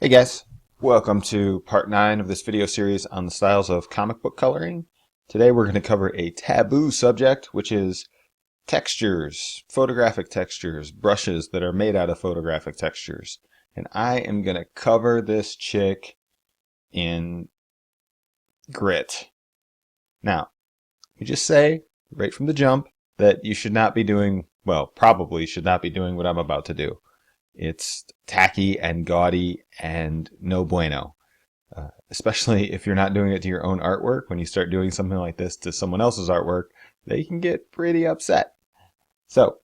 Hey guys, welcome to part 9 of this video series on the styles of comic book coloring. Today we're going to cover a taboo subject, which is textures, photographic textures, brushes that are made out of photographic textures. And I am going to cover this chick in grit. Now, let me just say, right from the jump, that you should not be doing, well, probably should not be doing what I'm about to do. It's tacky and gaudy and no bueno. Especially if you're not doing it to your own artwork. When you start doing something like this to someone else's artwork, they can get pretty upset. So,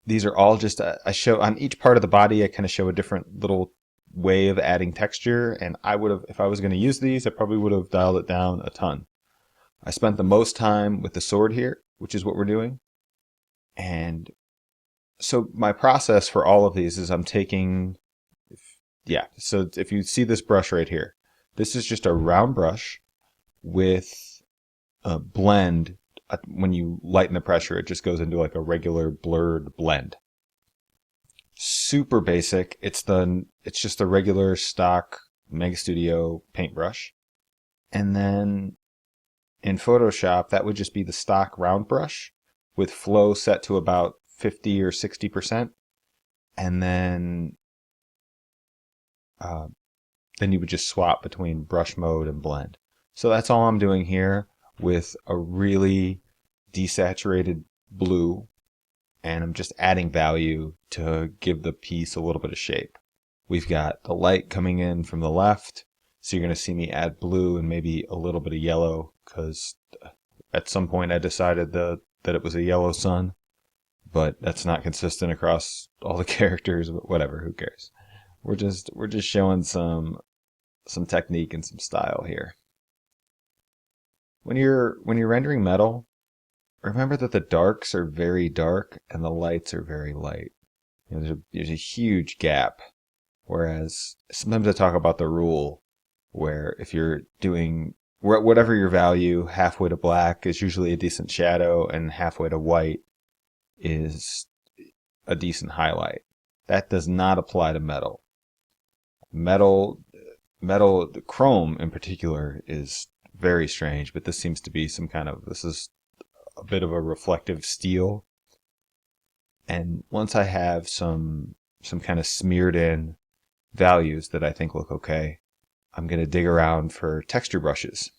these are all just, I show on each part of the body, I kind of show a different little way of adding texture. And I would have, if I was going to use these, I probably would have dialed it down a ton. I spent the most time with the sword here, which is what we're doing. And so my process for all of these is I'm taking, so if you see this brush right here, this is just a round brush with a blend. When you lighten the pressure, it just goes into like a regular blurred blend. Super basic. It's just a regular stock Mega Studio paintbrush. And then in Photoshop, that would just be the stock round brush with flow set to about 50 or 60%. And then you would just swap between brush mode and blend. So that's all I'm doing here with a really desaturated blue, and I'm just adding value to give the piece a little bit of shape. We've got the light coming in from the left, so you're going to see me add blue and maybe a little bit of yellow, because at some point I decided that it was a yellow sun, but that's not consistent across all the characters, but whatever, who cares? We're just showing some technique and some style here. When you're rendering metal, remember that the darks are very dark and the lights are very light. You know, there's a huge gap. Whereas sometimes I talk about the rule where if you're doing whatever your value, halfway to black is usually a decent shadow and halfway to white is a decent highlight. That does not apply to metal. Metal, the chrome in particular is very strange, but this seems to be this is a bit of a reflective steel. And once I have some kind of smeared in values that I think look okay, I'm going to dig around for texture brushes.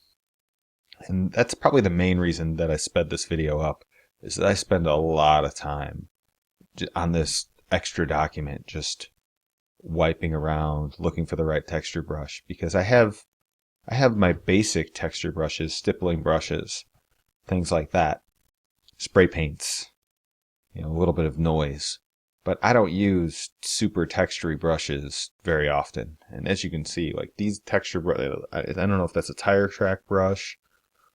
And that's probably the main reason that I sped this video up, is that I spend a lot of time on this extra document just wiping around, looking for the right texture brush, because I have my basic texture brushes, stippling brushes, things like that, spray paints, a little bit of noise, but I don't use super textury brushes very often. And as you can see, like these texture brushes, I don't know if that's a tire track brush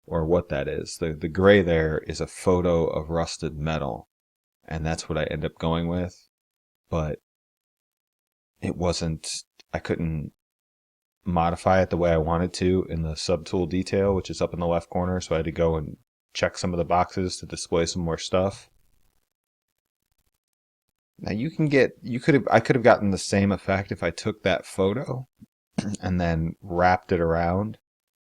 or what that is. The gray there is a photo of rusted metal, and that's what I end up going with, but I couldn't modify it the way I wanted to in the subtool detail, which is up in the left corner, so I had to go and check some of the boxes to display some more stuff. Now I could have gotten the same effect if I took that photo and then wrapped it around,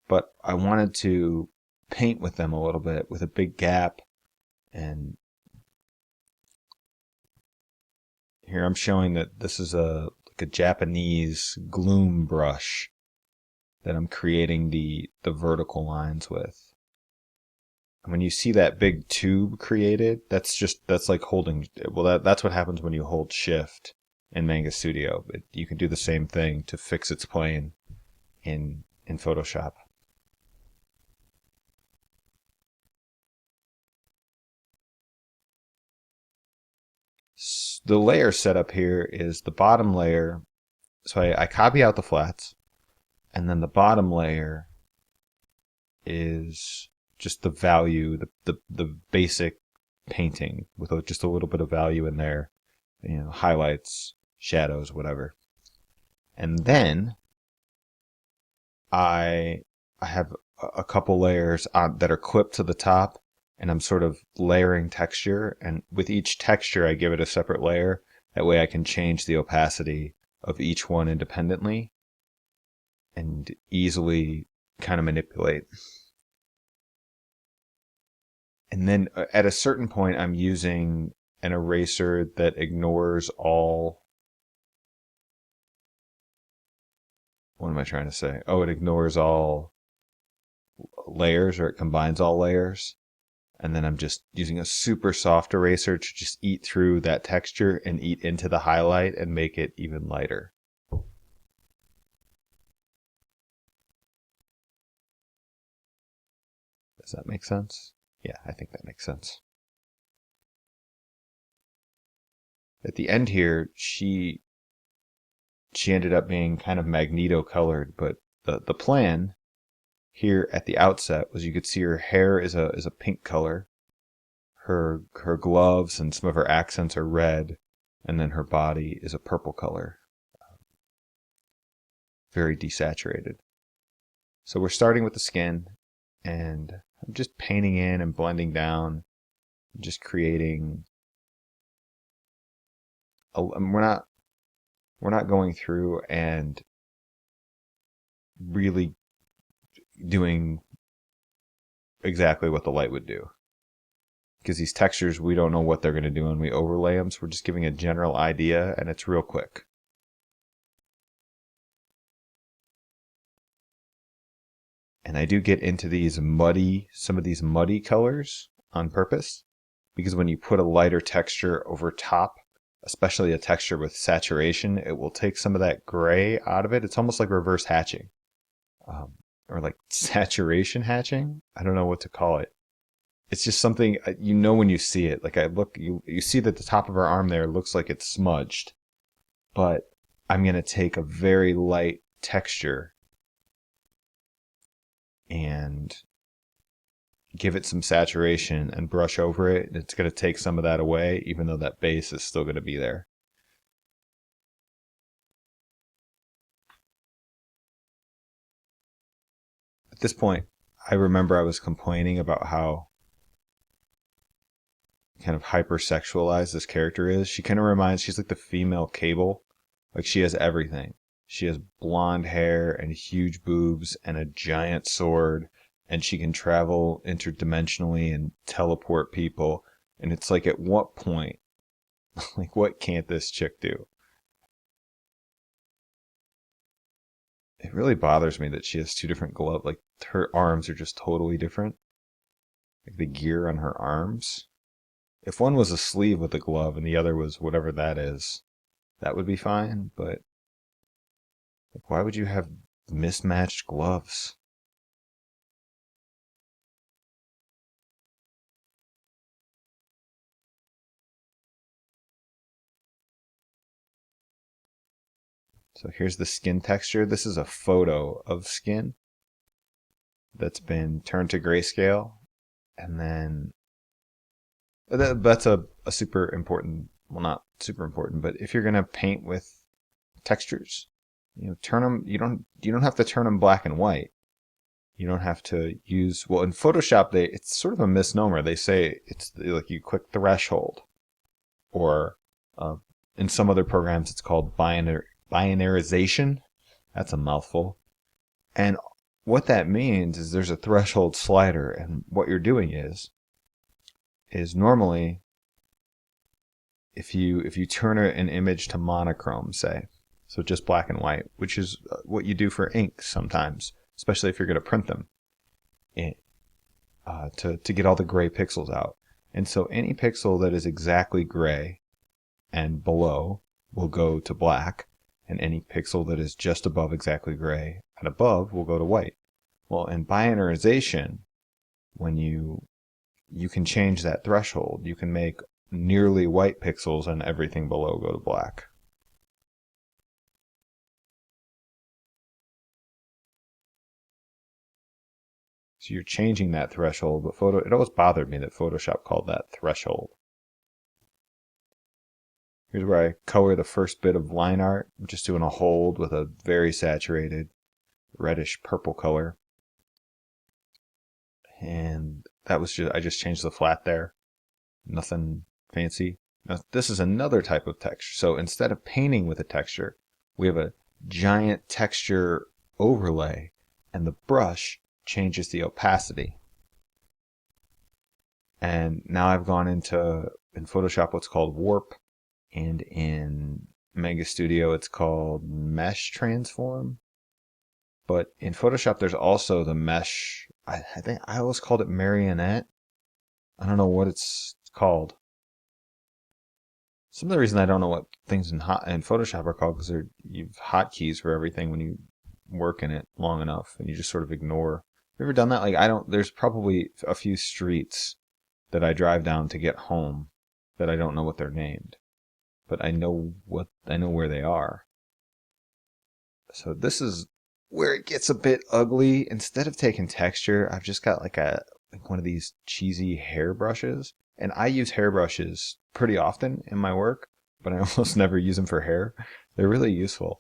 but I wanted to paint with them a little bit with a big gap. And here I'm showing that this is a Japanese gloom brush that I'm creating the vertical lines with. And when you see that big tube created, that's like holding, that's what happens when you hold shift in Manga Studio. You can do the same thing to fix its plane in Photoshop. The layer setup here is the bottom layer. So I copy out the flats, and then the bottom layer is just the value, the basic painting with just a little bit of value in there, highlights, shadows, whatever. And then I have a couple layers that are clipped to the top, and I'm sort of layering texture, and with each texture I give it a separate layer. That way I can change the opacity of each one independently and easily kind of manipulate. And then at a certain point, I'm using an eraser that ignores all. What am I trying to say? Oh, it ignores all layers, or it combines all layers. And then I'm just using a super soft eraser to just eat through that texture and eat into the highlight and make it even lighter. Does that make sense? Yeah, I think that makes sense. At the end here, she ended up being kind of magneto colored, but the plan here at the outset was you could see her hair is a pink color, her gloves and some of her accents are red, and then her body is a purple color, very desaturated. So we're starting with the skin, and I'm just painting in and blending down, just creating. We're not going through and really doing exactly what the light would do, because these textures, we don't know what they're going to do when we overlay them, so we're just giving a general idea, and it's real quick. And I do get into some of these muddy colors on purpose, because when you put a lighter texture over top, especially a texture with saturation, it will take some of that gray out of it. It's almost like reverse hatching, or like saturation hatching. I don't know what to call it. It's just something, you know, when you see it. Like you see that the top of her arm there looks like it's smudged, but I'm going to take a very light texture and give it some saturation and brush over it. It's going to take some of that away, even though that base is still going to be there. At this point, I remember I was complaining about how kind of hypersexualized this character is. She's like the female Cable. Like, she has everything. She has blonde hair and huge boobs and a giant sword, and she can travel interdimensionally and teleport people. And it's like, at what point, like, what can't this chick do? It really bothers me that she has two different gloves. Like, her arms are just totally different. Like, the gear on her arms. If one was a sleeve with a glove and the other was whatever that is, that would be fine, but like, why would you have mismatched gloves? So here's the skin texture. This is a photo of skin that's been turned to grayscale, and then that's a super important, well, not super important, but if you're gonna paint with textures, turn them. You don't have to turn them black and white. You don't have to use, well, in Photoshop, it's sort of a misnomer. They say it's like you click threshold, or in some other programs it's called binarization. That's a mouthful. And what that means is there's a threshold slider, and what you're doing is normally if you turn an image to monochrome, say, so just black and white, which is what you do for ink sometimes, especially if you're going to print them, to get all the gray pixels out. And so any pixel that is exactly gray and below will go to black, and any pixel that is just above exactly gray and above will go to white. Well, in binarization, when you can change that threshold, you can make nearly white pixels and everything below go to black. So you're changing that threshold, but it always bothered me that Photoshop called that threshold. Here's where I color the first bit of line art. I'm just doing a hold with a very saturated reddish purple color. And that was I just changed the flat there. Nothing fancy. Now, this is another type of texture. So instead of painting with a texture, we have a giant texture overlay, and the brush changes the opacity. And now I've gone into, in Photoshop, what's called warp, and in Mega Studio it's called mesh transform. But in Photoshop there's also the mesh, I think I always called it marionette. I don't know what it's called. Some of the reason I don't know what things in Photoshop are called because you've hotkeys for everything when you work in it long enough, and you just sort of ignore. Have you ever done that? Like, I don't. There's probably a few streets that I drive down to get home that I don't know what they're named, but I know where they are. So this is where it gets a bit ugly. Instead of taking texture, I've just got like one of these cheesy hair brushes. And I use hairbrushes pretty often in my work, but I almost never use them for hair. They're really useful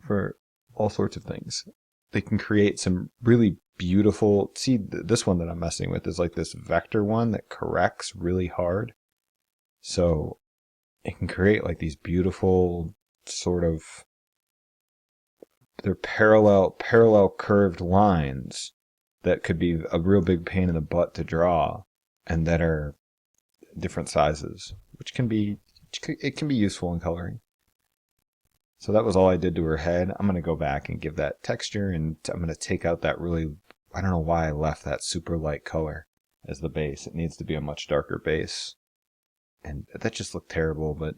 for all sorts of things. They can create some really beautiful... See, this one that I'm messing with is like this vector one that corrects really hard. So it can create like these beautiful sort of... They're parallel curved lines that could be a real big pain in the butt to draw, and that are different sizes, which can be useful in coloring. So that was all I did to her head. I'm going to go back and give that texture, and I'm going to take out that really, I don't know why I left that super light color as the base. It needs to be a much darker base. And that just looked terrible, but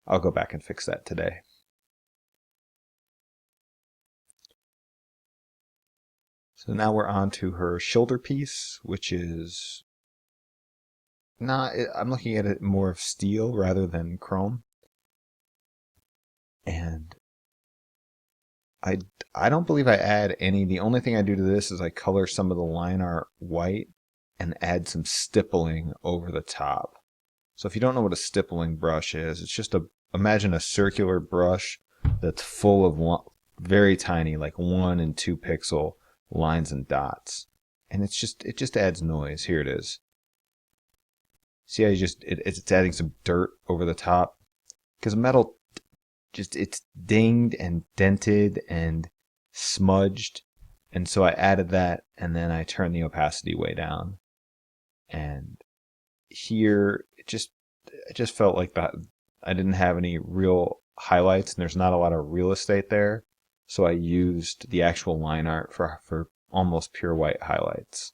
I'll go back and fix that today. So now we're on to her shoulder piece, which is not, I'm looking at it more of steel rather than chrome. And I don't believe I add any. The only thing I do to this is I color some of the line art white and add some stippling over the top. So if you don't know what a stippling brush is, it's just imagine a circular brush that's full of very tiny, like 1 and 2 pixel lines and dots, and it just adds noise. Here it is. See how it's adding some dirt over the top, because metal it's dinged and dented and smudged, and so I added that, and then I turned the opacity way down. And here it just felt like that I didn't have any real highlights, and there's not a lot of real estate there. So I used the actual line art for almost pure white highlights.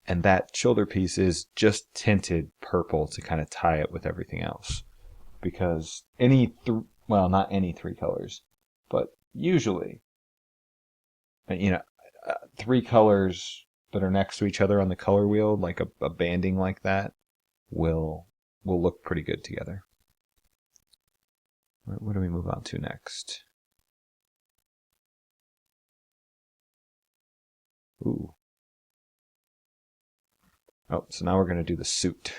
And that shoulder piece is just tinted purple to kind of tie it with everything else. Because well, not any 3 colors, but usually, 3 colors that are next to each other on the color wheel, like a banding like that, will look pretty good together. What do we move on to next? Ooh. Oh, so now we're going to do the suit.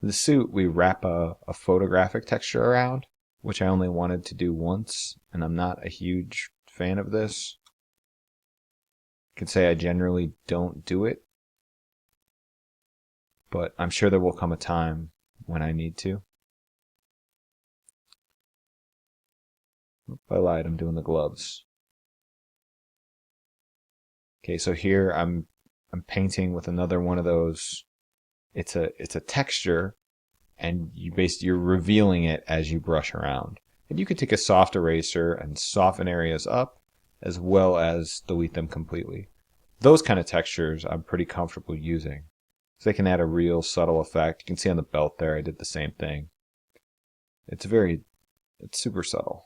The suit, we wrap a photographic texture around, which I only wanted to do once, and I'm not a huge fan of this. I can say I generally don't do it, but I'm sure there will come a time when I need to. I lied, I'm doing the gloves. Okay, so here I'm painting with another one of those. It's a texture, and you're revealing it as you brush around. And you could take a soft eraser and soften areas up, as well as delete them completely. Those kind of textures I'm pretty comfortable using, so they can add a real subtle effect. You can see on the belt there I did the same thing. It's super subtle.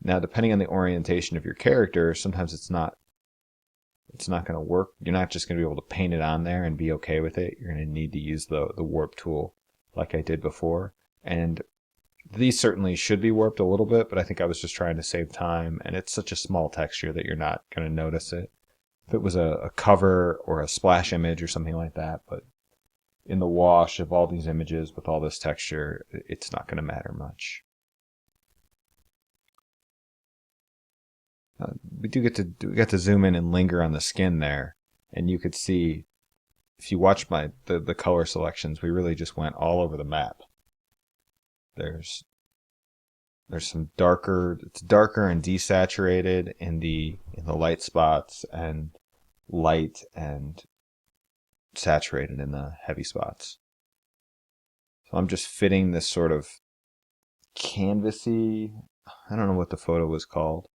Now, depending on the orientation of your character, sometimes it's not going to work. You're not just going to be able to paint it on there and be okay with it. You're going to need to use the warp tool like I did before. And these certainly should be warped a little bit, but I think I was just trying to save time, and it's such a small texture that you're not going to notice it. If it was a cover or a splash image or something like that, but in the wash of all these images with all this texture, it's not going to matter much. We get to zoom in and linger on the skin there, and you could see if you watch the color selections, we really just went all over the map. There's some darker, it's darker and desaturated in the light spots, and light and saturated in the heavy spots. So I'm just fitting this sort of canvasy, I don't know what the photo was called.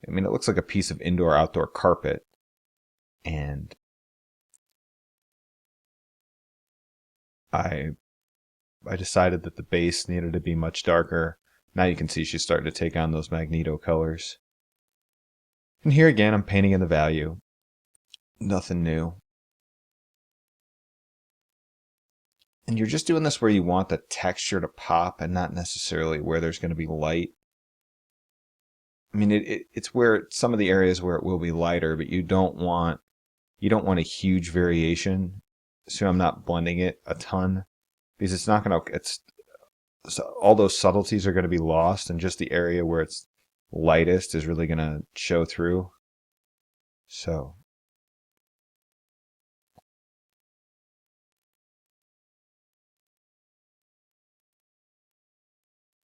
I mean, it looks like a piece of indoor-outdoor carpet, and I decided that the base needed to be much darker. Now you can see she's starting to take on those magneto colors. And here again, I'm painting in the value. Nothing new. And you're just doing this where you want the texture to pop and not necessarily where there's going to be light. I mean, it's where some of the areas where it will be lighter, but you don't want a huge variation. So I'm not blending it a ton, because it's not going to, so all those subtleties are going to be lost, and just the area where it's lightest is really going to show through. So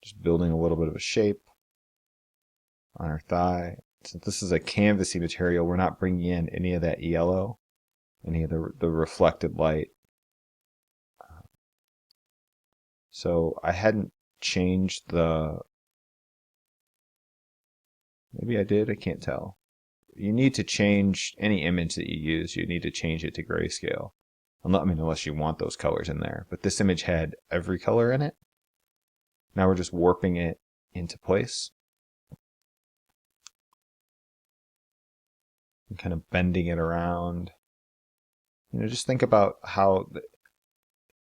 just building a little bit of a shape on her thigh. Since this is a canvasy material, we're not bringing in any of that yellow, any of the reflected light. So I hadn't changed maybe I did, I can't tell. You need to change any image that you use, you need to change it to grayscale. Unless you want those colors in there. But this image had every color in it. Now we're just warping it into place. And kind of bending it around. Just think about how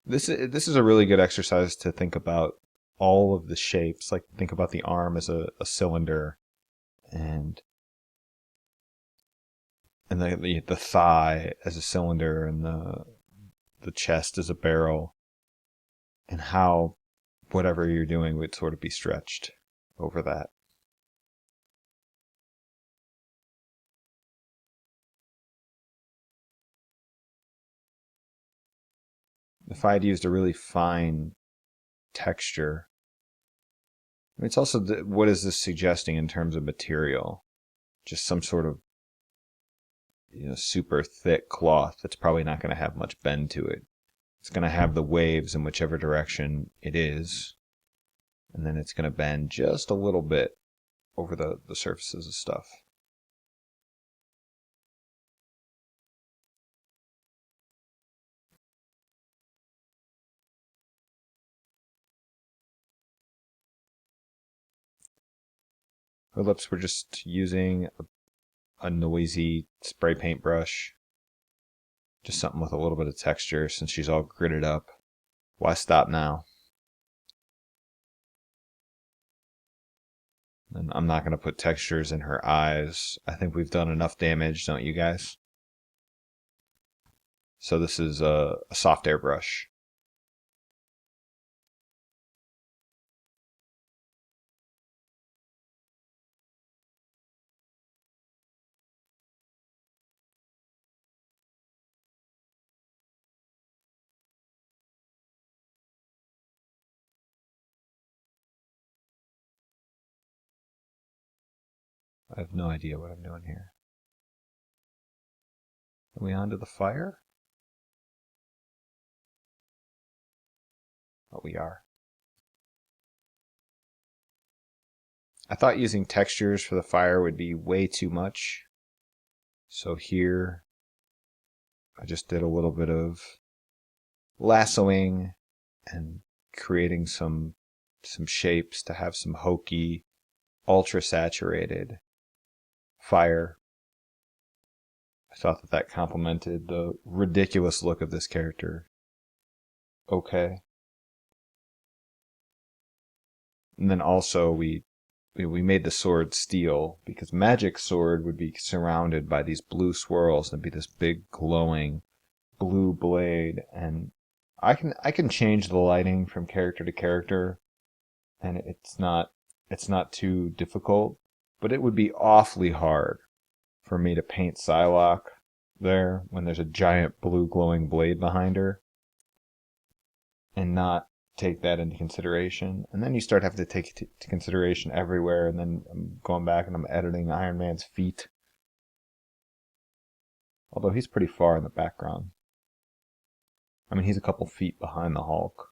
this is a really good exercise to think about all of the shapes. Like, think about the arm as a cylinder, and the thigh as a cylinder, and the chest as a barrel, and how whatever you're doing would sort of be stretched over that. If I had used a really fine texture, it's also what is this suggesting in terms of material? Just some sort of super thick cloth that's probably not going to have much bend to it. It's going to have the waves in whichever direction it is, and then it's going to bend just a little bit over the surfaces of stuff. Her lips, we're just using a noisy spray paint brush. Just something with a little bit of texture, since she's all gridded up. Why stop now? And I'm not going to put textures in her eyes. I think we've done enough damage, don't you guys? So this is a soft air brush. I have no idea what I'm doing here. Are we onto the fire? Oh, we are. I thought using textures for the fire would be way too much. So here, I just did a little bit of lassoing and creating some shapes to have some hokey, ultra saturated fire. I thought that complemented the ridiculous look of this character. Okay. And then also we made the sword steel, because magic sword would be surrounded by these blue swirls and be this big glowing blue blade. And I can change the lighting from character to character, and it's not too difficult. but it would be awfully hard for me to paint Psylocke there when there's a giant blue glowing blade behind her and not take that into consideration. And then you start having to take it into consideration everywhere, and then I'm going back and I'm editing Iron Man's feet. Although he's pretty far in the background. I mean, he's a couple feet behind the Hulk.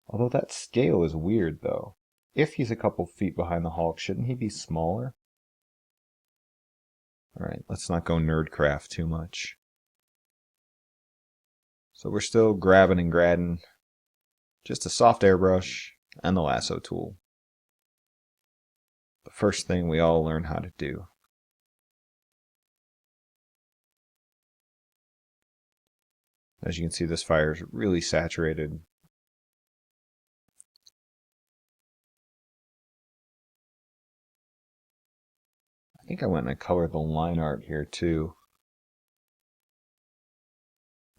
Although that scale is weird, though. If he's a couple feet behind the Hulk, shouldn't he be smaller? Alright, let's not go nerdcraft too much. So we're still grabbing and grabbing. Just a soft airbrush and the lasso tool. The first thing we all learn how to do. As you can see, this fire is really saturated. I think I went and I colored the line art here too.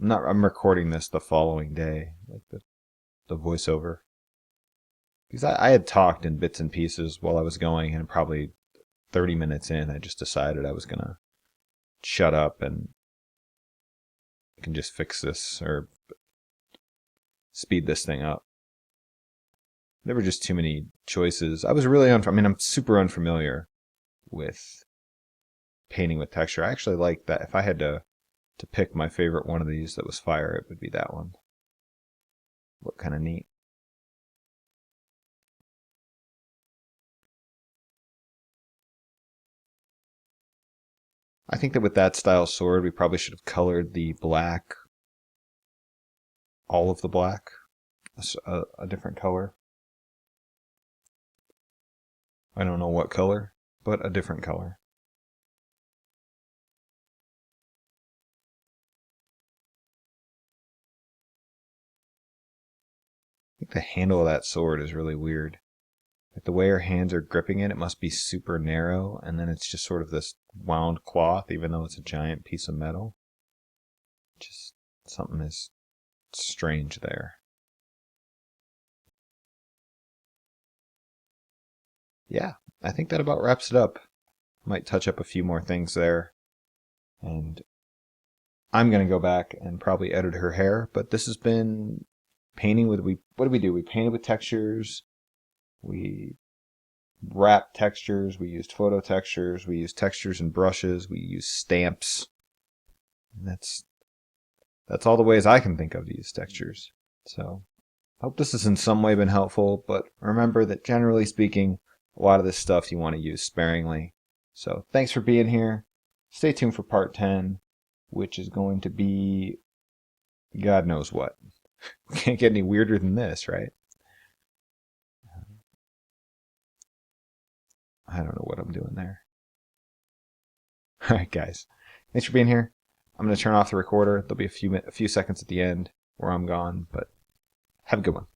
I'm recording this the following day, like the voiceover. Because I had talked in bits and pieces while I was going, and probably 30 minutes in, I just decided I was going to shut up and I can just fix this or speed this thing up. There were just too many choices. I was really I'm super unfamiliar with painting with texture. I actually like that. If I had to pick my favorite one of these that was fire, it would be that one. Look kind of neat. I think that with that style sword, we probably should have colored the black, all of the black, a different color. I don't know what color, but a different color. I think the handle of that sword is really weird. Like the way her hands are gripping it, it must be super narrow, and then it's just sort of this wound cloth, even though it's a giant piece of metal. Just something is strange there. Yeah, I think that about wraps it up. Might touch up a few more things there. And I'm going to go back and probably edit her hair, but this has been painting with, what did we do? We painted with textures, we wrapped textures, we used photo textures, we used textures and brushes, we used stamps. And that's all the ways I can think of to use textures. So I hope this has in some way been helpful, but remember that generally speaking, a lot of this stuff you want to use sparingly. So thanks for being here. Stay tuned for part 10, which is going to be God knows what. We can't get any weirder than this, right? I don't know what I'm doing there. Alright guys, thanks for being here. I'm going to turn off the recorder. There'll be a few seconds at the end where I'm gone, but have a good one.